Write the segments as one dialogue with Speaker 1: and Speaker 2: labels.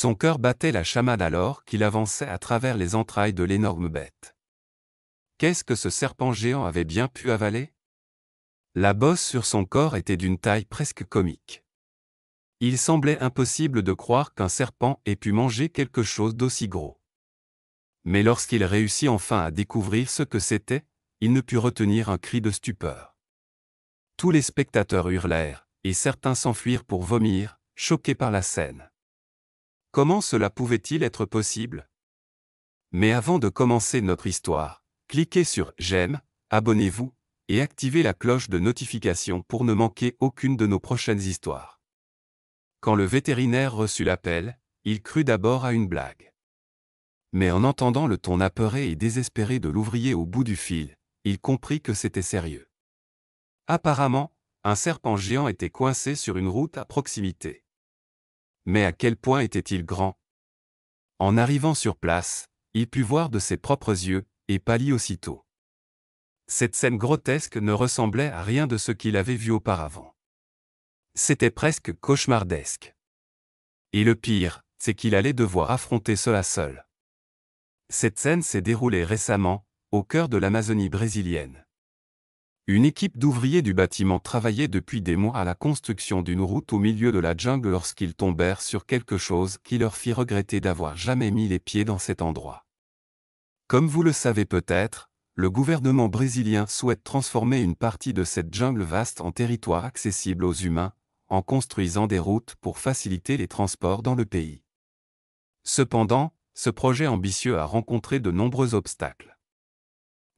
Speaker 1: Son cœur battait la chamade alors qu'il avançait à travers les entrailles de l'énorme bête. Qu'est-ce que ce serpent géant avait bien pu avaler? La bosse sur son corps était d'une taille presque comique. Il semblait impossible de croire qu'un serpent ait pu manger quelque chose d'aussi gros. Mais lorsqu'il réussit enfin à découvrir ce que c'était, il ne put retenir un cri de stupeur. Tous les spectateurs hurlèrent, et certains s'enfuirent pour vomir, choqués par la scène. Comment cela pouvait-il être possible? Mais avant de commencer notre histoire, cliquez sur « J'aime », abonnez-vous, et activez la cloche de notification pour ne manquer aucune de nos prochaines histoires. Quand le vétérinaire reçut l'appel, il crut d'abord à une blague. Mais en entendant le ton apeuré et désespéré de l'ouvrier au bout du fil, il comprit que c'était sérieux. Apparemment, un serpent géant était coincé sur une route à proximité. Mais à quel point était-il grand? En arrivant sur place, il put voir de ses propres yeux, et pâlit aussitôt. Cette scène grotesque ne ressemblait à rien de ce qu'il avait vu auparavant. C'était presque cauchemardesque. Et le pire, c'est qu'il allait devoir affronter cela seul. Cette scène s'est déroulée récemment, au cœur de l'Amazonie brésilienne. Une équipe d'ouvriers du bâtiment travaillait depuis des mois à la construction d'une route au milieu de la jungle lorsqu'ils tombèrent sur quelque chose qui leur fit regretter d'avoir jamais mis les pieds dans cet endroit. Comme vous le savez peut-être, le gouvernement brésilien souhaite transformer une partie de cette jungle vaste en territoire accessible aux humains, en construisant des routes pour faciliter les transports dans le pays. Cependant, ce projet ambitieux a rencontré de nombreux obstacles.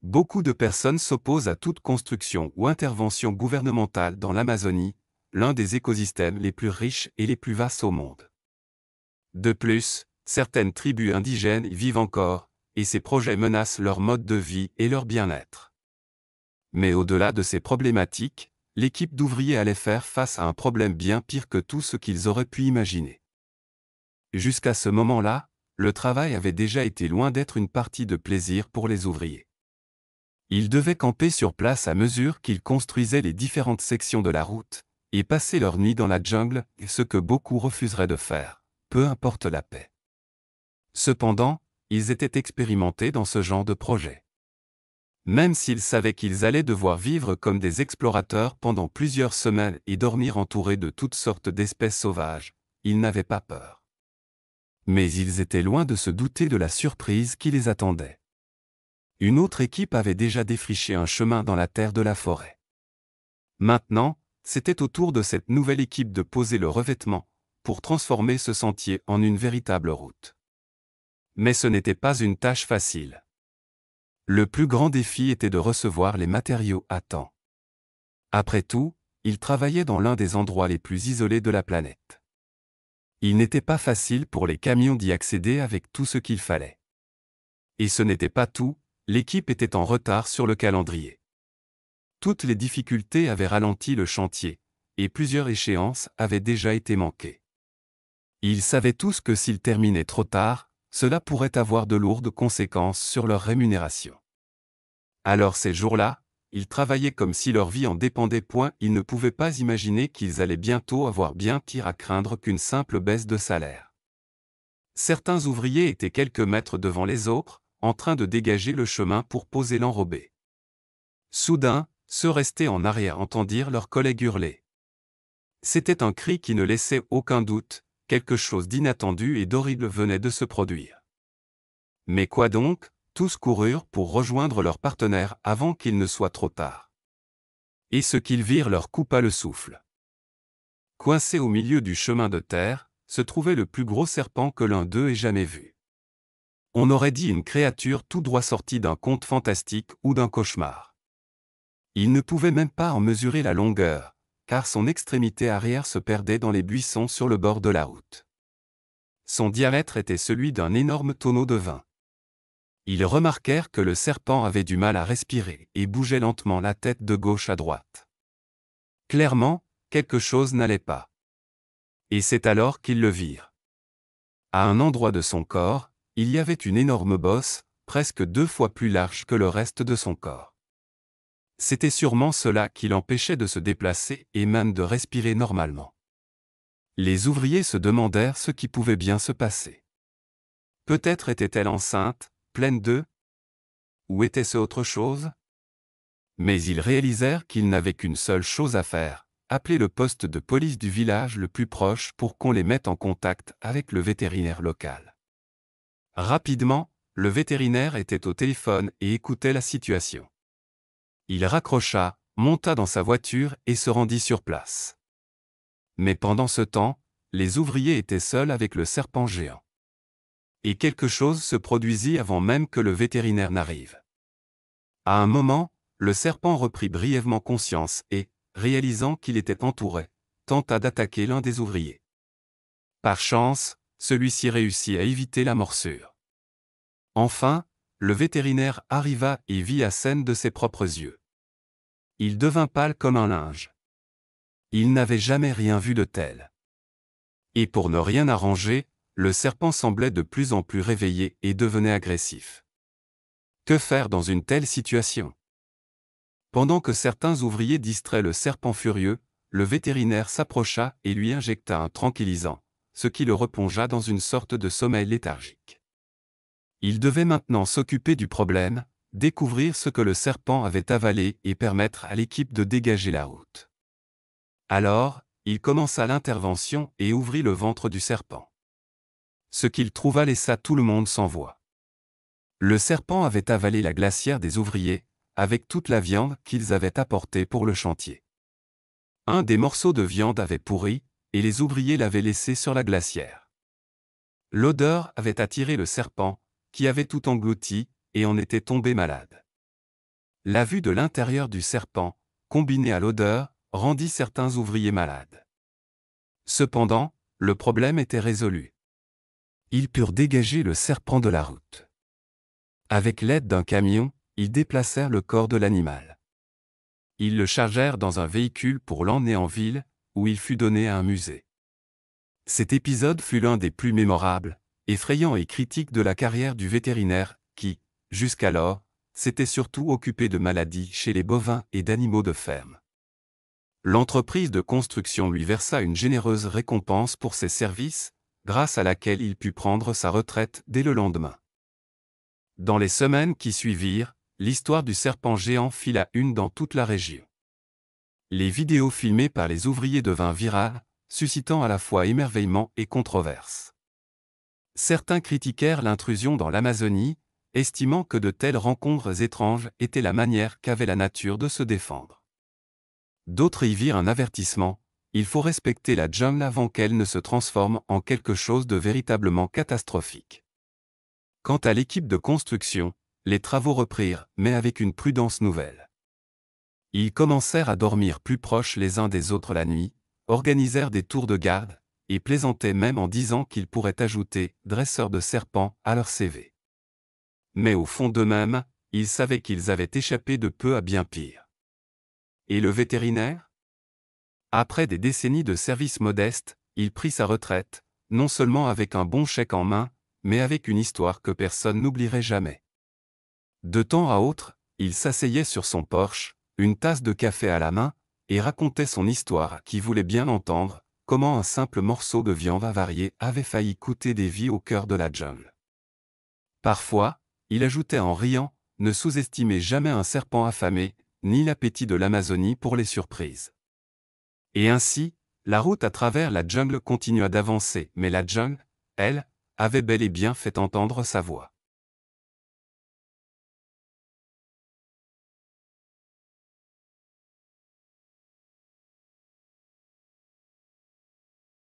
Speaker 1: Beaucoup de personnes s'opposent à toute construction ou intervention gouvernementale dans l'Amazonie, l'un des écosystèmes les plus riches et les plus vastes au monde. De plus, certaines tribus indigènes y vivent encore, et ces projets menacent leur mode de vie et leur bien-être. Mais au-delà de ces problématiques, l'équipe d'ouvriers allait faire face à un problème bien pire que tout ce qu'ils auraient pu imaginer. Jusqu'à ce moment-là, le travail avait déjà été loin d'être une partie de plaisir pour les ouvriers. Ils devaient camper sur place à mesure qu'ils construisaient les différentes sections de la route, et passer leur nuit dans la jungle, ce que beaucoup refuseraient de faire, peu importe la paix. Cependant, ils étaient expérimentés dans ce genre de projet. Même s'ils savaient qu'ils allaient devoir vivre comme des explorateurs pendant plusieurs semaines et dormir entourés de toutes sortes d'espèces sauvages, ils n'avaient pas peur. Mais ils étaient loin de se douter de la surprise qui les attendait. Une autre équipe avait déjà défriché un chemin dans la terre de la forêt. Maintenant, c'était au tour de cette nouvelle équipe de poser le revêtement, pour transformer ce sentier en une véritable route. Mais ce n'était pas une tâche facile. Le plus grand défi était de recevoir les matériaux à temps. Après tout, ils travaillaient dans l'un des endroits les plus isolés de la planète. Il n'était pas facile pour les camions d'y accéder avec tout ce qu'il fallait. Et ce n'était pas tout, l'équipe était en retard sur le calendrier. Toutes les difficultés avaient ralenti le chantier, et plusieurs échéances avaient déjà été manquées. Ils savaient tous que s'ils terminaient trop tard, cela pourrait avoir de lourdes conséquences sur leur rémunération. Alors ces jours-là, ils travaillaient comme si leur vie en dépendait. Ils ne pouvaient pas imaginer qu'ils allaient bientôt avoir bien pire à craindre qu'une simple baisse de salaire. Certains ouvriers étaient quelques mètres devant les autres, en train de dégager le chemin pour poser l'enrobé. Soudain, ceux restés en arrière entendirent leurs collègues hurler. C'était un cri qui ne laissait aucun doute, quelque chose d'inattendu et d'horrible venait de se produire. Mais quoi donc? Tous coururent pour rejoindre leurs partenaires avant qu'il ne soit trop tard. Et ce qu'ils virent leur coupa le souffle. Coincé au milieu du chemin de terre, se trouvait le plus gros serpent que l'un d'eux ait jamais vu. On aurait dit une créature tout droit sortie d'un conte fantastique ou d'un cauchemar. Il ne pouvait même pas en mesurer la longueur, car son extrémité arrière se perdait dans les buissons sur le bord de la route. Son diamètre était celui d'un énorme tonneau de vin. Ils remarquèrent que le serpent avait du mal à respirer et bougeait lentement la tête de gauche à droite. Clairement, quelque chose n'allait pas. Et c'est alors qu'ils le virent. À un endroit de son corps, il y avait une énorme bosse, presque 2 fois plus large que le reste de son corps. C'était sûrement cela qui l'empêchait de se déplacer et même de respirer normalement. Les ouvriers se demandèrent ce qui pouvait bien se passer. Peut-être était-elle enceinte, pleine d'œufs? Ou était-ce autre chose? Mais ils réalisèrent qu'ils n'avaient qu'une seule chose à faire, appeler le poste de police du village le plus proche pour qu'on les mette en contact avec le vétérinaire local. Rapidement, le vétérinaire était au téléphone et écoutait la situation. Il raccrocha, monta dans sa voiture et se rendit sur place. Mais pendant ce temps, les ouvriers étaient seuls avec le serpent géant. Et quelque chose se produisit avant même que le vétérinaire n'arrive. À un moment, le serpent reprit brièvement conscience et, réalisant qu'il était entouré, tenta d'attaquer l'un des ouvriers. Par chance, celui-ci réussit à éviter la morsure. Enfin, le vétérinaire arriva et vit la scène de ses propres yeux. Il devint pâle comme un linge. Il n'avait jamais rien vu de tel. Et pour ne rien arranger, le serpent semblait de plus en plus réveillé et devenait agressif. Que faire dans une telle situation? Pendant que certains ouvriers distraient le serpent furieux, le vétérinaire s'approcha et lui injecta un tranquillisant, ce qui le replongea dans une sorte de sommeil léthargique. Il devait maintenant s'occuper du problème, découvrir ce que le serpent avait avalé et permettre à l'équipe de dégager la route. Alors, il commença l'intervention et ouvrit le ventre du serpent. Ce qu'il trouva laissa tout le monde sans voix. Le serpent avait avalé la glacière des ouvriers, avec toute la viande qu'ils avaient apportée pour le chantier. Un des morceaux de viande avait pourri, et les ouvriers l'avaient laissé sur la glacière. L'odeur avait attiré le serpent, qui avait tout englouti, et en était tombé malade. La vue de l'intérieur du serpent, combinée à l'odeur, rendit certains ouvriers malades. Cependant, le problème était résolu. Ils purent dégager le serpent de la route. Avec l'aide d'un camion, ils déplacèrent le corps de l'animal. Ils le chargèrent dans un véhicule pour l'emmener en ville, où il fut donné à un musée. Cet épisode fut l'un des plus mémorables, effrayants et critiques de la carrière du vétérinaire, qui, jusqu'alors, s'était surtout occupé de maladies chez les bovins et d'animaux de ferme. L'entreprise de construction lui versa une généreuse récompense pour ses services, grâce à laquelle il put prendre sa retraite dès le lendemain. Dans les semaines qui suivirent, l'histoire du serpent géant fit la une dans toute la région. Les vidéos filmées par les ouvriers devinrent virales, suscitant à la fois émerveillement et controverse. Certains critiquèrent l'intrusion dans l'Amazonie, estimant que de telles rencontres étranges étaient la manière qu'avait la nature de se défendre. D'autres y virent un avertissement: il faut respecter la jungle avant qu'elle ne se transforme en quelque chose de véritablement catastrophique. Quant à l'équipe de construction, les travaux reprirent, mais avec une prudence nouvelle. Ils commencèrent à dormir plus proches les uns des autres la nuit, organisèrent des tours de garde, et plaisantaient même en disant qu'ils pourraient ajouter « dresseur de serpents » à leur CV. Mais au fond d'eux-mêmes, ils savaient qu'ils avaient échappé de peu à bien pire. Et le vétérinaire? Après des décennies de service modeste, il prit sa retraite, non seulement avec un bon chèque en main, mais avec une histoire que personne n'oublierait jamais. De temps à autre, il s'asseyait sur son porche, une tasse de café à la main, et racontait son histoire à qui voulait bien l'entendre, comment un simple morceau de viande avariée avait failli coûter des vies au cœur de la jungle. Parfois, il ajoutait en riant: ne sous-estimez jamais un serpent affamé, ni l'appétit de l'Amazonie pour les surprises. Et ainsi, la route à travers la jungle continua d'avancer, mais la jungle, elle, avait bel et bien fait entendre sa voix.